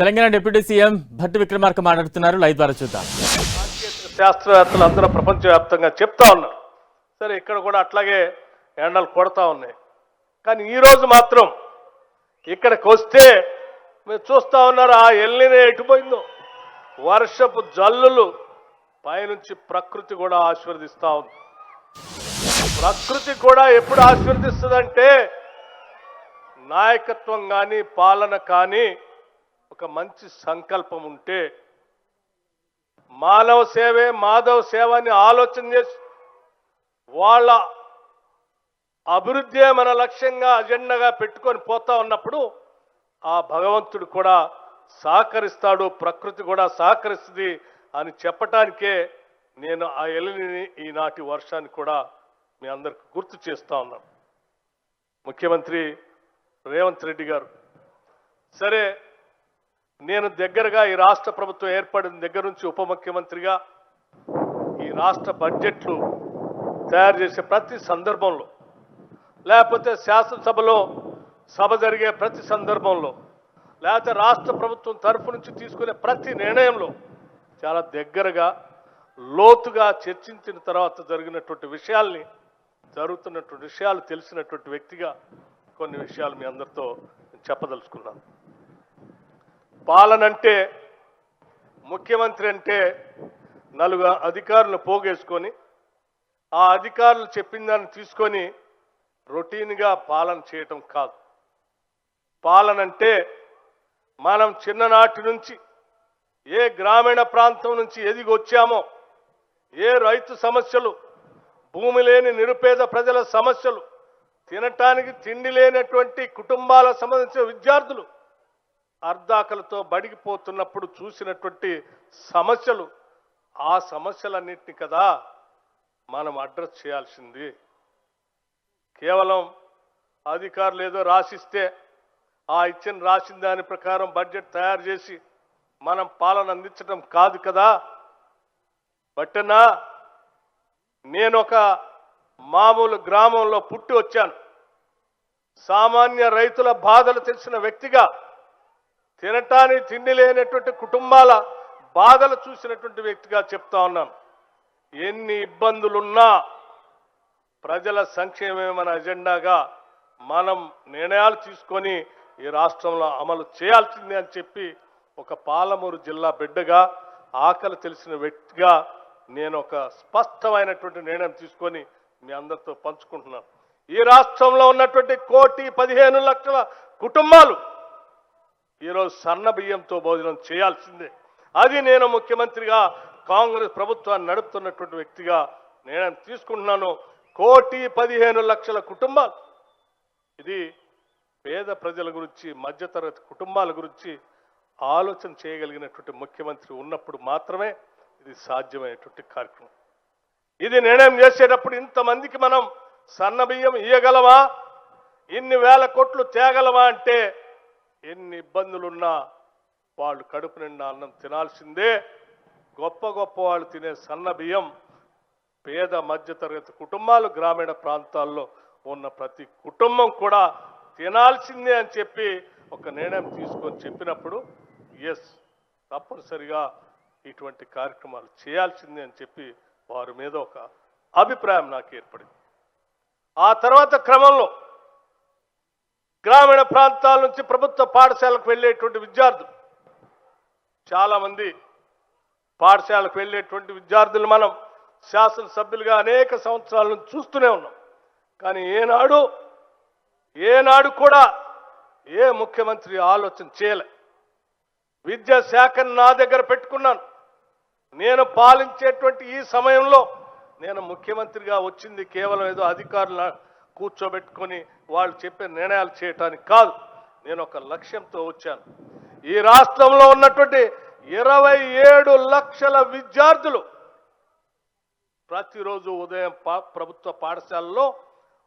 Telangana deputy CM Bhatti Vikramarka మాట్లాడుతున్నారు. Live ద్వారా చూద్దాం. శాస్త్రవేత్తలు అందరూ ప్రపంచవ్యాప్తంగా చెప్తా ఉన్నారు. సరే, ఇక్కడ కూడా అట్లాగే ఎండలు కొడతా ఉన్నాయి. కానీ ఈరోజు మాత్రం ఇక్కడికి వస్తే మీరు చూస్తూ ఉన్నారు, ఆ ఎల్లినే ఎటుపోయిందో. వర్షపు జల్లులు పైనుంచి ప్రకృతి కూడా ఆశీర్వదిస్తూ ఉంది. ప్రకృతి కూడా ఎప్పుడు ఆశీర్వదిస్తుందంటే నాయకత్వం కానీ పాలన కానీ ఒక మంచి సంకల్పం ఉంటే, మానవ సేవే మాధవ సేవ అని ఆలోచన చేసి వాళ్ళ అభివృద్ధి మన లక్ష్యంగా అజెండాగా పెట్టుకొని పోతా ఉన్నప్పుడు ఆ భగవంతుడు కూడా సహకరిస్తాడు, ప్రకృతి కూడా సహకరిస్తుంది అని చెప్పటానికే నేను ఆ ఎల్లిని ఈనాటి వర్షాన్ని కూడా మీ అందరికి గుర్తు చేస్తా ఉన్నాను. ముఖ్యమంత్రి రేవంత్ రెడ్డి గారు, సరే నేను దగ్గరగా ఈ రాష్ట్ర ప్రభుత్వం ఏర్పడిన దగ్గర నుంచి ఉప ముఖ్యమంత్రిగా ఈ రాష్ట్ర బడ్జెట్లు తయారు చేసే ప్రతి సందర్భంలో, లేకపోతే శాసనసభలో సభ జరిగే ప్రతి సందర్భంలో, లేకపోతే రాష్ట్ర ప్రభుత్వం తరఫు నుంచి తీసుకునే ప్రతి నిర్ణయంలో చాలా దగ్గరగా లోతుగా చర్చించిన తర్వాత జరుగుతున్నటువంటి విషయాలు తెలిసినటువంటి వ్యక్తిగా కొన్ని విషయాలు మీ అందరితో చెప్పదలుచుకున్నాను. పాలనంటే, ముఖ్యమంత్రి అంటే నలుగురు అధికారులను పోగేసుకొని ఆ అధికారులు చెప్పిన దాన్ని తీసుకొని రొటీన్గా పాలన చేయటం కాదు. పాలనంటే మనం చిన్ననాటి నుంచి ఏ గ్రామీణ ప్రాంతం నుంచి ఎదిగి వచ్చామో, ఏ రైతు సమస్యలు, భూమి లేని నిరుపేద ప్రజల సమస్యలు, తినటానికి తిండి లేనటువంటి కుటుంబాలకు సంబంధించిన విద్యార్థులు అర్ధాకలతో బడిగిపోతున్నప్పుడు చూసినటువంటి సమస్యలు, ఆ సమస్యలన్నింటినీ కదా మనం అడ్రస్ చేయాల్సింది. కేవలం అధికారులు ఏదో రాసిస్తే ఆ రాసిన దాని ప్రకారం బడ్జెట్ తయారు చేసి మనం పాలన అందించడం కాదు కదా. బట్టనా, నేను ఒక మామూలు గ్రామంలో పుట్టి వచ్చాను. సామాన్య రైతుల బాధలు తెలిసిన వ్యక్తిగా, తినటానికి తిండి లేనటువంటి కుటుంబాల బాధలు చూసినటువంటి వ్యక్తిగా చెప్తా ఉన్నాను. ఎన్ని ఇబ్బందులున్నా ప్రజల సంక్షేమమే మన అజెండాగా మనం నిర్ణయాలు తీసుకొని ఈ రాష్ట్రంలో అమలు చేయాల్సిందే అని చెప్పి ఒక పాలమూరు జిల్లా బిడ్డగా, ఆకలి తెలిసిన వ్యక్తిగా నేను ఒక స్పష్టమైనటువంటి నిర్ణయం తీసుకొని మీ అందరితో పంచుకుంటున్నాను. ఈ రాష్ట్రంలో ఉన్నటువంటి 1,15,00,000 కుటుంబాలు ఈరోజు సన్న బియ్యంతో భోజనం చేయాల్సిందే. అది నేను ముఖ్యమంత్రిగా కాంగ్రెస్ ప్రభుత్వాన్ని నడుపుతున్నటువంటి వ్యక్తిగా నిర్ణయం తీసుకుంటున్నాను. 1,15,00,000 కుటుంబాలు. ఇది పేద ప్రజల గురించి, మధ్యతరగతి కుటుంబాల గురించి ఆలోచన చేయగలిగినటువంటి ముఖ్యమంత్రి ఉన్నప్పుడు మాత్రమే ఇది సాధ్యమైనటువంటి కార్యక్రమం. ఇది నిర్ణయం చేసేటప్పుడు ఇంతమందికి మనం సన్న బియ్యం ఇయ్యగలమా, ఇన్ని వేల కోట్లు తేగలమా అంటే ఎన్ని ఇబ్బందులున్నా వాళ్ళు కడుపు నిండా అన్నం తినాల్సిందే. గొప్ప గొప్ప వాళ్ళు తినే సన్న బియ్యం పేద మధ్యతరగతి కుటుంబాలు, గ్రామీణ ప్రాంతాల్లో ఉన్న ప్రతి కుటుంబం కూడా తినాల్సిందే అని చెప్పి ఒక నిర్ణయం తీసుకొని చెప్పినప్పుడు ఎస్, తప్పనిసరిగా ఇటువంటి కార్యక్రమాలు చేయాల్సిందే అని చెప్పి వారి మీద ఒక అభిప్రాయం నాకు ఏర్పడింది. ఆ తర్వాత క్రమంలో గ్రామీణ ప్రాంతాల నుంచి ప్రభుత్వ పాఠశాలకు వెళ్ళేటువంటి విద్యార్థులు, చాలామంది పాఠశాలకు వెళ్ళేటువంటి విద్యార్థులు మనం శాసనసభ్యులుగా అనేక సంవత్సరాల నుంచి చూస్తూనే ఉన్నాం. కానీ ఏనాడు కూడా ఏ ముఖ్యమంత్రి ఆలోచన చేయలే. విద్యాశాఖను నా దగ్గర పెట్టుకున్నాను. నేను పాలించేటువంటి ఈ సమయంలో నేను ముఖ్యమంత్రిగా వచ్చింది కేవలం ఏదో అధికారులను కూర్చోబెట్టుకొని వాళ్ళు చెప్పే నిర్ణయాలు చేయటానికి కాదు. నేను ఒక లక్ష్యంతో వచ్చాను. ఈ రాష్ట్రంలో ఉన్నటువంటి 27 లక్షల విద్యార్థులు ప్రతిరోజు ఉదయం ప్రభుత్వ పాఠశాలలో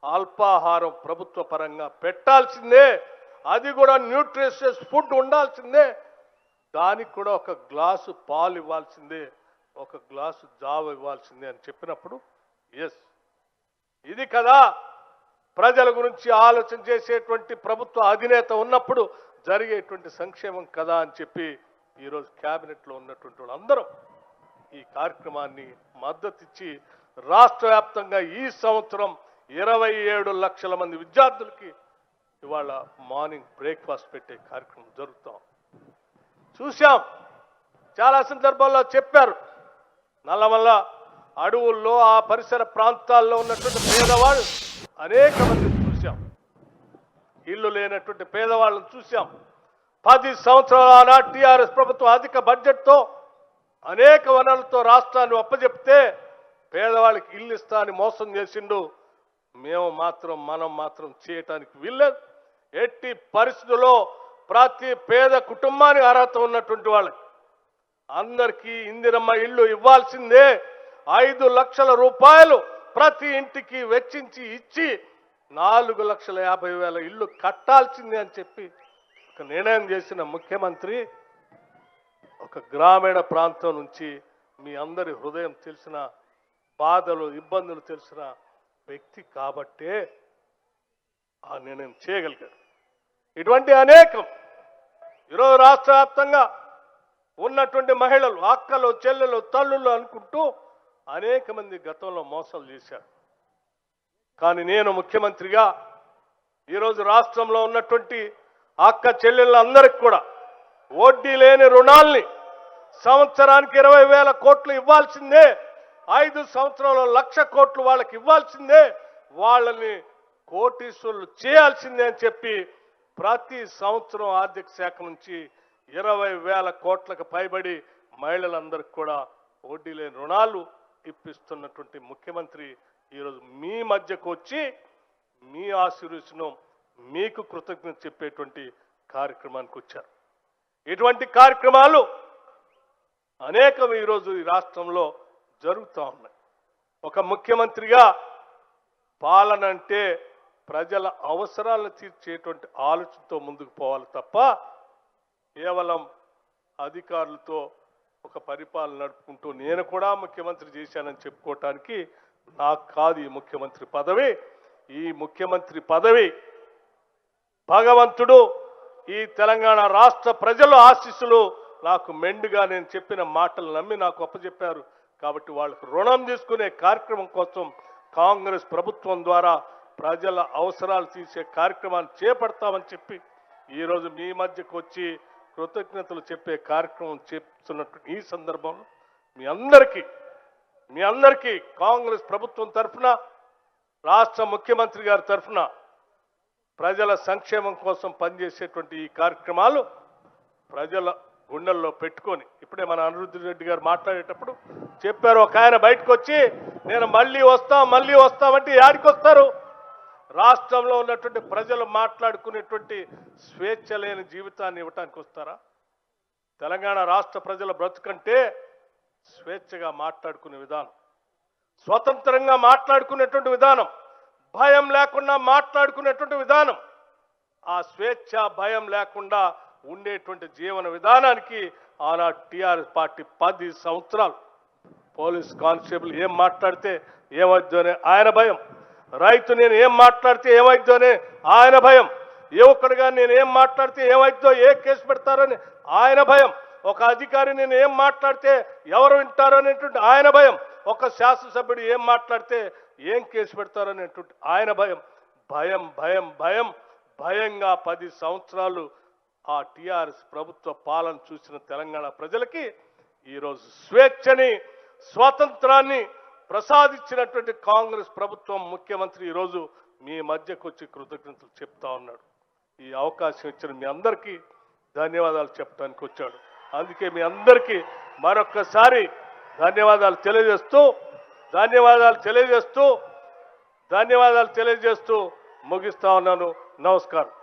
అల్పాహారం ప్రభుత్వ పరంగా పెట్టాల్సిందే. అది కూడా న్యూట్రిషియస్ ఫుడ్ ఉండాల్సిందే. దానికి కూడా ఒక గ్లాసు పాలు ఇవ్వాల్సిందే, ఒక గ్లాసు జావ ఇవ్వాల్సిందే అని చెప్పినప్పుడు ఎస్, ఇది కదా ప్రజల గురించి ఆలోచన చేసేటువంటి ప్రభుత్వ అధినేత ఉన్నప్పుడు జరిగేటువంటి సంక్షేమం కదా అని చెప్పి ఈరోజు క్యాబినెట్లో ఉన్నటువంటి వాళ్ళందరూ ఈ కార్యక్రమాన్ని మద్దతిచ్చి రాష్ట్ర వ్యాప్తంగా ఈ సంవత్సరం 27 లక్షల మంది విద్యార్థులకి ఇవాళ మార్నింగ్ బ్రేక్ఫాస్ట్ పెట్టే కార్యక్రమం జరుగుతాం చూశాం. చాలా సందర్భాల్లో చెప్పారు, నల్లమల్ల అడవుల్లో ఆ పరిసర ప్రాంతాల్లో ఉన్నటువంటి పేదవాళ్ళు అనేక మంది చూశాం, ఇల్లు లేనటువంటి పేదవాళ్ళని చూశాం. 10 సంవత్సరాల ఆనాటి టీఆర్ఎస్ ప్రభుత్వం అధిక బడ్జెట్తో అనేక వనరులతో రాష్ట్రాన్ని అప్పచెప్తే పేదవాళ్ళకి ఇల్లు ఇస్తా అని మోసం చేసిండు. మనం మాత్రం చేయటానికి వీల్లేదు. ఎట్టి పరిస్థితుల్లో ప్రతి పేద కుటుంబానికి అర్హత ఉన్నటువంటి వాళ్ళకి అందరికీ ఇందిరమ్మ ఇల్లు ఇవ్వాల్సిందే. 5 లక్షల రూపాయలు ప్రతి ఇంటికి వెచ్చించి ఇచ్చి 4,50,000 ఇల్లు కట్టాల్సిందే అని చెప్పి ఒక నిర్ణయం చేసిన ముఖ్యమంత్రి ఒక గ్రామీణ ప్రాంతం నుంచి మీ అందరి హృదయం తెలిసిన బాధలు ఇబ్బందులు తెలిసిన వ్యక్తి కాబట్టే ఆ నిర్ణయం చేయగలిగారు. ఇటువంటి అనేకం ఈరోజు రాష్ట్ర వ్యాప్తంగా ఉన్నటువంటి మహిళలు, అక్కలు, చెల్లెలు, తల్లులు అనుకుంటూ అనేక మంది గతంలో మోసాలు చేశారు. కానీ నేను ముఖ్యమంత్రిగా ఈరోజు రాష్ట్రంలో ఉన్నటువంటి అక్క చెల్లెళ్ళందరికీ కూడా వడ్డీ లేని రుణాల్ని సంవత్సరానికి 20,000 కోట్లు ఇవ్వాల్సిందే. 5 సంవత్సరాల్లో 1,00,000 కోట్లు వాళ్ళకి ఇవ్వాల్సిందే. వాళ్ళని కోటీశ్వరులు చేయాల్సిందే అని చెప్పి ప్రతి సంవత్సరం ఆర్థిక శాఖ నుంచి 20,000 కోట్లకు పైబడి మహిళలందరికీ కూడా వడ్డీ లేని రుణాలు ఇప్పిస్తున్నటువంటి ముఖ్యమంత్రి ఈరోజు మీ మధ్యకు వచ్చి మీ ఆశీర్వచనం మీకు కృతజ్ఞత చెప్పేటువంటి కార్యక్రమానికి వచ్చారు. ఇటువంటి కార్యక్రమాలు అనేకం ఈరోజు ఈ రాష్ట్రంలో జరుగుతూ ఉన్నాయి. ఒక ముఖ్యమంత్రిగా పాలన అంటే ప్రజల అవసరాలను తీర్చేటువంటి ఆలోచనతో ముందుకు పోవాలి తప్ప కేవలం అధికారులతో ఒక పరిపాలన నడుపుకుంటూ నేను కూడా ముఖ్యమంత్రి చేశానని చెప్పుకోవటానికి నాకు కాదు ఈ ముఖ్యమంత్రి పదవి. ఈ ముఖ్యమంత్రి పదవి భగవంతుడు, ఈ తెలంగాణ రాష్ట్ర ప్రజల ఆశీస్సులు నాకు మెండుగా నేను చెప్పిన మాటలు నమ్మి నాకు అప్పచెప్పారు. కాబట్టి వాళ్ళకు రుణం తీసుకునే కార్యక్రమం కోసం కాంగ్రెస్ ప్రభుత్వం ద్వారా ప్రజల అవసరాలు తీసే కార్యక్రమాన్ని చేపడతామని చెప్పి ఈరోజు మీ మధ్యకు వచ్చి కృతజ్ఞతలు చెప్పే కార్యక్రమం చేస్తున్నట్టు ఈ సందర్భంలో మీ అందరికీ కాంగ్రెస్ ప్రభుత్వం తరఫున, రాష్ట్ర ముఖ్యమంత్రి గారి తరఫున ప్రజల సంక్షేమం కోసం పనిచేసేటువంటి ఈ కార్యక్రమాలు ప్రజల గుండెల్లో పెట్టుకొని ఇప్పుడే మన అనిరుద్ధ రెడ్డి గారు మాట్లాడేటప్పుడు చెప్పారు, ఒక ఆయన బయటకు వచ్చి నేను మళ్ళీ వస్తామంటే యాడికి వస్తారు? రాష్ట్రంలో ఉన్నటువంటి ప్రజలు మాట్లాడుకునేటువంటి స్వేచ్ఛ లేని జీవితాన్ని ఇవ్వటానికి వస్తారా? తెలంగాణ రాష్ట్ర ప్రజల బ్రతుకంటే స్వేచ్ఛగా మాట్లాడుకునే విధానం, స్వతంత్రంగా మాట్లాడుకునేటువంటి విధానం, భయం లేకుండా మాట్లాడుకునేటువంటి విధానం, ఆ స్వేచ్ఛ భయం లేకుండా ఉండేటువంటి జీవన విధానానికి ఆనాడు టీఆర్ఎస్ పార్టీ 10 సంవత్సరాలు పోలీస్ కానిస్టేబుల్ ఏం మాట్లాడితే ఏమైందోనే ఆయన భయం, రైతు నేను ఏం మాట్లాడితే ఏమైందోనే ఆయన భయం, యువకుడుగా నేను ఏం మాట్లాడితే ఏమైందో ఏ కేసు పెడతారని ఆయన భయం, ఒక అధికారి నేను ఏం మాట్లాడితే ఎవరు వింటారో అనేటువంటి ఆయన భయం, ఒక శాసనసభ్యుడు ఏం మాట్లాడితే ఏం కేసు పెడతారనేటువంటి ఆయన భయం, భయం భయం భయం భయంగా 10 సంవత్సరాలు ఆ టీఆర్ఎస్ ప్రభుత్వ పాలన చూసిన తెలంగాణ ప్రజలకి ఈరోజు స్వేచ్ఛని, స్వాతంత్రాన్ని ప్రసాదించినటువంటి కాంగ్రెస్ ప్రభుత్వం ముఖ్యమంత్రి ఈరోజు మీ మధ్యకు వచ్చి కృతజ్ఞతలు చెప్తా ఉన్నాడు. ఈ అవకాశం ఇచ్చిన మీ అందరికీ ధన్యవాదాలు చెప్పడానికి వచ్చాడు. అందుకే మీ అందరికీ మరొక్కసారి ధన్యవాదాలు తెలియజేస్తూ ముగిస్తా ఉన్నాను. నమస్కారం.